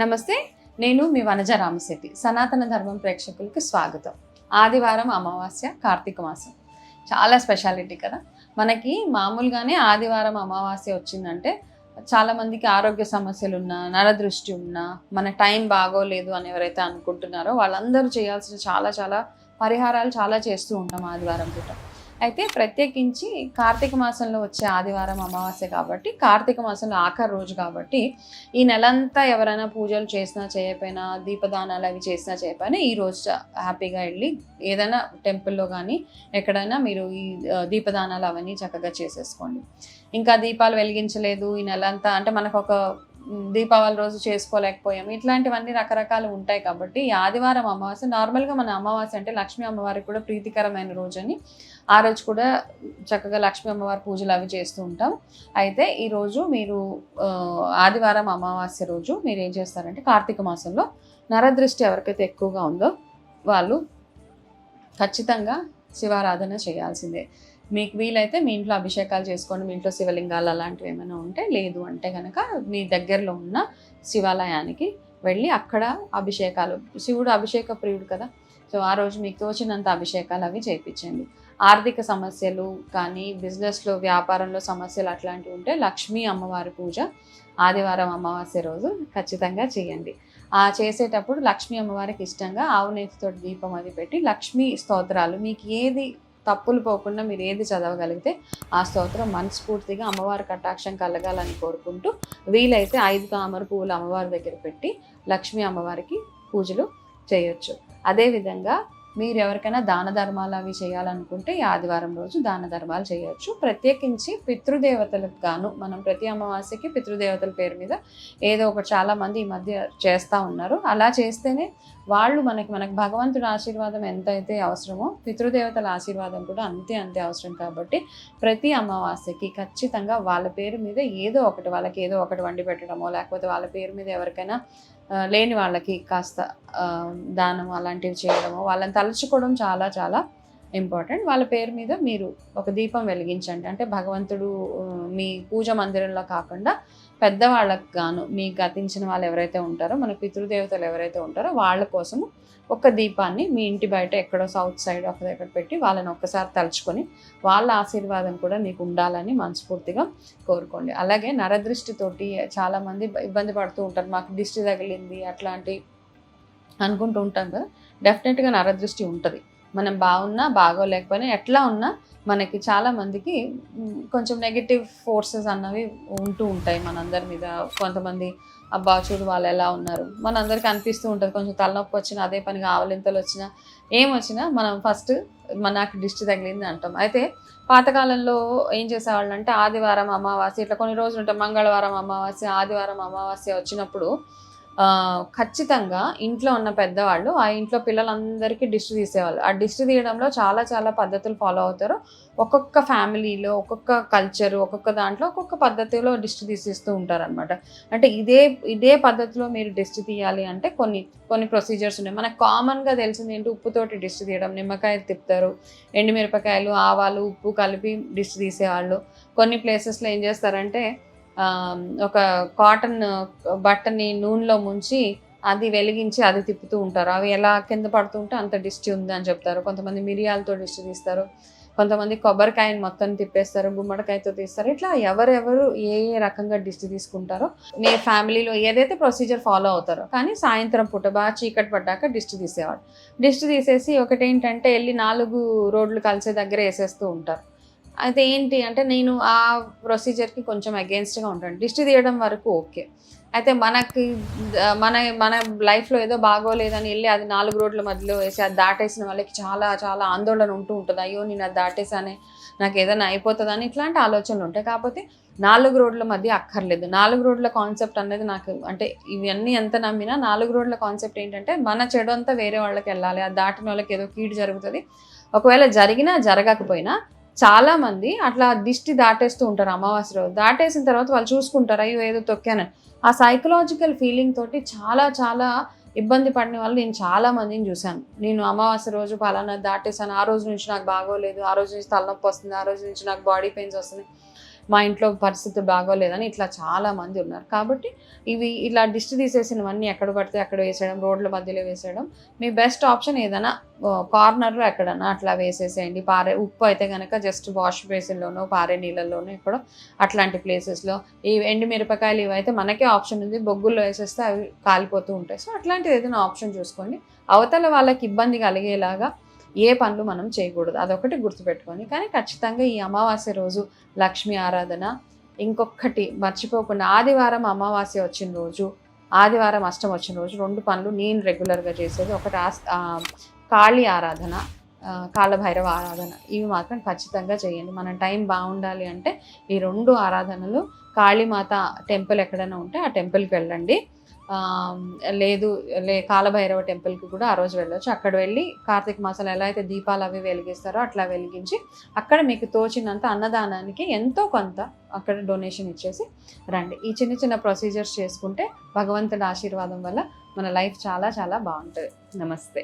నమస్తే, నేను మీ వనజ రామశెట్టి. సనాతన ధర్మం ప్రేక్షకులకి స్వాగతం. ఆదివారం అమావాస్య, కార్తీక మాసం చాలా స్పెషాలిటీ కదా. మనకి మామూలుగానే ఆదివారం అమావాస్య వచ్చిందంటే చాలామందికి ఆరోగ్య సమస్యలు ఉన్నా, నరదృష్టి ఉన్నా, మన టైం బాగోలేదు అని ఎవరైతే అనుకుంటున్నారో వాళ్ళందరూ చేయాల్సిన చాలా చాలా పరిహారాలు చాలా చేస్తూ ఉంటాం ఆదివారం పూట. అయితే ప్రత్యేకించి కార్తీక మాసంలో వచ్చే ఆదివారం అమావాస్య కాబట్టి, కార్తీక మాసంలో ఆఖరి రోజు కాబట్టి, ఈ నెలంతా ఎవరైనా పూజలు చేసినా చేయకపోయినా, దీపదానాలు అవి చేసినా చేయకపోయినా ఈ రోజు హ్యాపీగా వెళ్ళి ఏదైనా టెంపుల్లో కానీ ఎక్కడైనా మీరు ఈ దీపదానాలు అవన్నీ చక్కగా చేసేసుకోండి. ఇంకా దీపాలు వెలిగించలేదు ఈ నెలంతా అంటే మనకు ఒక దీపావళి రోజు చేసుకోలేకపోయాము, ఇట్లాంటివన్నీ రకరకాలు ఉంటాయి. కాబట్టి ఈ ఆదివారం అమావాస్య నార్మల్గా మన అమావాస్య అంటే లక్ష్మీ అమ్మవారికి కూడా ప్రీతికరమైన రోజు అని ఆ రోజు కూడా చక్కగా లక్ష్మీ అమ్మవారి పూజలు అవి చేస్తూ ఉంటాం. అయితే ఈరోజు మీరు ఆదివారం అమావాస్య రోజు మీరు ఏం చేస్తారంటే కార్తీక మాసంలో నరదృష్టి ఎవరికైతే ఎక్కువగా ఉందో వాళ్ళు ఖచ్చితంగా శివారాధన చేయాల్సిందే. మీకు వీలైతే మీ ఇంట్లో అభిషేకాలు చేసుకోండి, మీ ఇంట్లో శివలింగాలు అలాంటివి ఏమైనా ఉంటే, లేదు అంటే కనుక మీ దగ్గరలో ఉన్న శివాలయానికి వెళ్ళి అక్కడ అభిషేకాలు, శివుడు అభిషేక ప్రియుడు కదా, సో ఆ రోజు మీకు తోచినంత అభిషేకాలు అవి చేయించండి. ఆర్థిక సమస్యలు కానీ, బిజినెస్లో వ్యాపారంలో సమస్యలు అట్లాంటివి ఉంటే లక్ష్మీ అమ్మవారి పూజ ఆదివారం అమావాస్య రోజు ఖచ్చితంగా చేయండి. చేసేటప్పుడు లక్ష్మీ అమ్మవారికి ఇష్టంగా ఆవు నేతితో దీపం అది పెట్టి లక్ష్మీ స్తోత్రాలు మీకు ఏది తప్పులు పోకుండా మీరు ఏది చదవగలిగితే ఆ స్తోత్రం మనస్ఫూర్తిగా అమ్మవారి కటాక్షం కలగాలని కోరుకుంటూ వీలైతే 5 తామర పువ్వులు అమ్మవారి దగ్గర పెట్టి లక్ష్మీ అమ్మవారికి పూజలు చేయొచ్చు. అదేవిధంగా మీరు ఎవరికైనా దాన ధర్మాలు అవి చేయాలనుకుంటే ఈ ఆదివారం రోజు దాన ధర్మాలు చేయొచ్చు. ప్రత్యేకించి పితృదేవతలకు గాను మనం ప్రతి అమావాస్యకి పితృదేవతల పేరు మీద ఏదో ఒకటి చాలామంది ఈ మధ్య చేస్తూ ఉన్నారు. అలా చేస్తేనే వాళ్ళు మనకు భగవంతుడి ఆశీర్వాదం ఎంతైతే అవసరమో పితృదేవతల ఆశీర్వాదం కూడా అంతే అవసరం. కాబట్టి ప్రతి అమావాస్యకి ఖచ్చితంగా వాళ్ళ పేరు మీద ఏదో ఒకటి, వాళ్ళకి ఏదో ఒకటి వండి పెట్టడమో, లేకపోతే వాళ్ళ పేరు మీద ఎవరికైనా లేని వాళ్ళకి కాస్త దానం అలాంటివి చేయడము, వాళ్ళని తలుచుకోవడం చాలా చాలా ఇంపార్టెంట్. వాళ్ళ పేరు మీద మీరు ఒక దీపం వెలిగించండి. అంటే భగవంతుడు మీ పూజ మందిరంలో కాకుండా పెద్దవాళ్ళకు గాను మీకు గతించిన వాళ్ళు ఎవరైతే ఉంటారో, మన పితృదేవతలు ఎవరైతే ఉంటారో వాళ్ళ కోసము ఒక దీపాన్ని మీ ఇంటి బయట ఎక్కడో సౌత్ సైడ్ ఒక దగ్గర పెట్టి వాళ్ళని ఒక్కసారి తలుచుకొని వాళ్ళ ఆశీర్వాదం కూడా మీకు ఉండాలని మనస్ఫూర్తిగా కోరుకోండి. అలాగే నరదృష్టితోటి చాలామంది ఇబ్బంది పడుతూ ఉంటారు, మాకు దిష్టి తగిలింది అట్లాంటి అనుకుంటూ ఉంటాం కదా. డెఫినెట్గా నరదృష్టి ఉంటుంది. మనం బాగున్నా బాగోలేకపోయినా ఎట్లా ఉన్నా మనకి చాలామందికి కొంచెం నెగిటివ్ ఫోర్సెస్ అన్నవి ఉంటూ ఉంటాయి మనందరి మీద. కొంతమంది అబ్బా చూడు వాళ్ళు ఎలా ఉన్నారు, మనందరికీ అనిపిస్తూ ఉంటుంది. కొంచెం తలనొప్పి వచ్చినా, అదే పనిగా ఆవలింతలు వచ్చినా, ఏమొచ్చినా మనం ఫస్ట్ నాకు దిష్టి తగిలింది అంటాం. అయితే పాతకాలంలో ఏం చేసేవాళ్ళు అంటే ఆదివారం అమావాస్య ఇట్లా కొన్ని రోజులు ఉంటాయి, మంగళవారం అమావాస్య, ఆదివారం అమావాస్య వచ్చినప్పుడు ఖచ్చితంగా ఇంట్లో ఉన్న పెద్దవాళ్ళు ఆ ఇంట్లో పిల్లలందరికీ దిష్టి తీసేవాళ్ళు. ఆ దిష్టి తీయడంలో చాలా చాలా పద్ధతులు ఫాలో అవుతారు. ఒక్కొక్క ఫ్యామిలీలో ఒక్కొక్క కల్చరు, ఒక్కొక్క దాంట్లో ఒక్కొక్క పద్ధతిలో దిష్టి తీసిస్తూ ఉంటారనమాట. అంటే ఇదే పద్ధతిలో మీరు దిష్టి తీయాలి అంటే కొన్ని ప్రొసీజర్స్ ఉన్నాయి. మనకు కామన్గా తెలిసింది ఏంటి, ఉప్పుతోటి దిష్టి తీయడం, నిమ్మకాయ తిప్పుతారు, ఎండుమిరపకాయలు, ఆవాలు, ఉప్పు కలిపి దిష్టి తీసేవాళ్ళు. కొన్ని ప్లేసెస్లో ఏం చేస్తారంటే ఒక కాటన్ బట్టని నూనెలో ముంచి అది వెలిగించి అది తిప్పుతూ ఉంటారు. అవి ఎలా కింద పడుతూ ఉంటే అంత దిష్టి ఉంది అని చెప్తారు. కొంతమంది మిరియాలతో దిష్టి తీస్తారు, కొంతమంది కొబ్బరికాయని మొత్తం తిప్పేస్తారు, గుమ్మడికాయతో తీస్తారు. ఇట్లా ఎవరెవరు ఏ రకంగా దిష్టి తీసుకుంటారో మీ ఫ్యామిలీలో ఏదైతే ప్రొసీజర్ ఫాలో అవుతారో. కానీ సాయంత్రం పూట బాగా చీకటి పడ్డాక దిష్టి తీసేవాడు. దిష్టి తీసేసి ఒకటేంటంటే వెళ్ళి 4 రోడ్లు కలిసే దగ్గర వేసేస్తూ ఉంటారు. అయితే ఏంటి అంటే నేను ఆ ప్రొసీజర్కి కొంచెం అగెన్స్ట్గా ఉంటాను. దిష్టి తీయడం వరకు ఓకే. అయితే మనకి మన లైఫ్లో ఏదో బాగోలేదని వెళ్ళి అది 4 రోడ్ల మధ్యలో వేసి అది దాటేసిన వాళ్ళకి చాలా చాలా ఆందోళన ఉంటూ ఉంటుంది. అయ్యో నేను అది దాటేసానే, నాకు ఏదైనా అయిపోతుందని ఇట్లాంటి ఆలోచనలు ఉంటాయి. కాకపోతే 4 రోడ్ల మధ్య అక్కర్లేదు. 4 రోడ్ల కాన్సెప్ట్ అనేది నాకు అంటే ఇవన్నీ ఎంత నమ్మినా 4 రోడ్ల కాన్సెప్ట్ ఏంటంటే మన చెడు అంతా వేరే వాళ్ళకి వెళ్ళాలి, అది దాటిన వాళ్ళకి ఏదో కీడు జరుగుతుంది. ఒకవేళ జరిగినా జరగకపోయినా చాలామంది అట్లా దిష్టి దాటేస్తూ ఉంటారు అమావాస్య రోజు. దాటేసిన తర్వాత వాళ్ళు చూసుకుంటారు అయ్యో ఏదో తొక్కానని. ఆ సైకలాజికల్ ఫీలింగ్ తోటి చాలా చాలా ఇబ్బంది పడిన వాళ్ళు నేను చాలా మందిని చూశాను. నేను అమావాస్య రోజు పలానా దాటేసాను, ఆ రోజు నుంచి నాకు బాగోలేదు, ఆ రోజు నుంచి తలనొప్పి వస్తుంది, ఆ రోజు నుంచి నాకు బాడీ పెయిన్స్ వస్తున్నాయి, మా ఇంట్లో పరిస్థితులు బాగోలేదని ఇట్లా చాలామంది ఉన్నారు. కాబట్టి ఇలా దిష్టి తీసేసినవన్నీ ఎక్కడ పడితే అక్కడ వేసేయడం, రోడ్ల మధ్యలో వేసేయడం, మీ బెస్ట్ ఆప్షన్ ఏదైనా కార్నర్లో ఎక్కడన్నా అట్లా వేసేసేయండి. ఉప్పు అయితే కనుక జస్ట్ వాష్ బేసిన్లోనో పారే నీళ్ళల్లోనో ఎక్కడో అట్లాంటి ప్లేసెస్లో. ఈ ఎండు మిరపకాయలు ఇవైతే మనకే ఆప్షన్ ఉంది, బొగ్గుల్లో వేసేస్తే అవి కాలిపోతూ ఉంటాయి. సో అట్లాంటిది ఏదైనా ఆప్షన్ చూసుకోండి. అవతల వాళ్ళకి ఇబ్బంది కలిగేలాగా ఏ పనులు మనం చేయకూడదు, అదొకటి గుర్తుపెట్టుకొని. కానీ ఖచ్చితంగా ఈ అమావాస్య రోజు లక్ష్మీ ఆరాధన, ఇంకొకటి మర్చిపోకుండా ఆదివారం అమావాస్య వచ్చిన రోజు, ఆదివారం అష్టమి వచ్చిన రోజు 2 పనులు నేను రెగ్యులర్గా చేసేది. ఒకటి కాళీ ఆరాధన, కాలభైరవ ఆరాధన. ఇవి మాత్రం ఖచ్చితంగా చేయండి. మన టైం బాగుండాలి అంటే ఈ 2 ఆరాధనలు, కాళీమాత టెంపుల్ ఎక్కడైనా ఉంటే ఆ టెంపుల్కి వెళ్ళండి. లేదు కాలభైరవ టెంపుల్కి కూడా ఆ రోజు వెళ్ళొచ్చు. అక్కడ వెళ్ళి కార్తీక మాసంలో ఎలా అయితే దీపాలు అవి వెలిగిస్తారో అట్లా వెలిగించి అక్కడ మీకు తోచినంత అన్నదానానికి ఎంతో కొంత అక్కడ డొనేషన్ ఇచ్చేసి రండి. ఈ చిన్న చిన్న ప్రొసీజర్స్ చేసుకుంటే భగవంతుడి ఆశీర్వాదం వల్ల మన లైఫ్ చాలా చాలా బాగుంటుంది. నమస్తే.